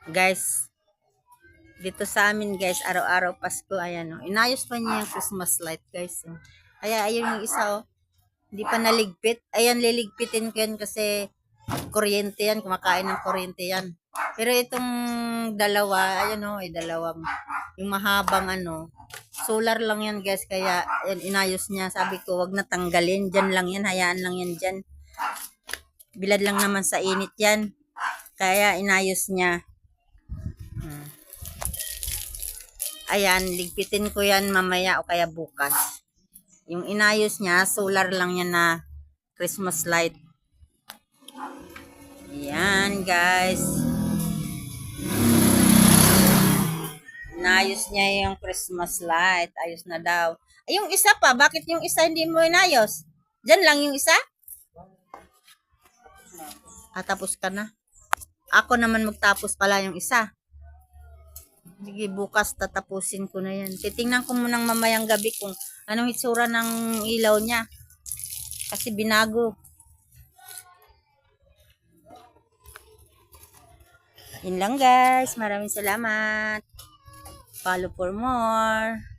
Guys, dito sa amin guys, araw-araw Pasko, ayan o. Inayos pa niya yung Christmas light guys. Oh. Kaya ayun yung isa oh. Hindi pa naligpit. Ayan, liligpitin ko yan kasi kuryente yan, kumakain ng kuryente yan. Pero itong dalawa, ayan o, dalawang, yung mahabang solar lang yan guys, kaya yan, inayos niya. Sabi ko, wag na tanggalin, dyan lang yan, hayaan lang yan dyan. Bilad lang naman sa init yan. Kaya inayos niya. Ayan, ligpitin ko yan mamaya o kaya bukas. Yung inayos niya, solar lang yan na Christmas light. Ayan, guys. Inayos niya yung Christmas light. Ayos na daw. Ay, yung isa pa, bakit yung isa hindi mo inayos? Diyan lang yung isa? Tapos ka na. Ako naman magtapos pala yung isa. Sige, bukas tatapusin ko na yan. Titingnan ko munang mamayang gabi kung anong itsura ng ilaw niya. Kasi binago. Yun lang guys. Maraming salamat. Follow for more.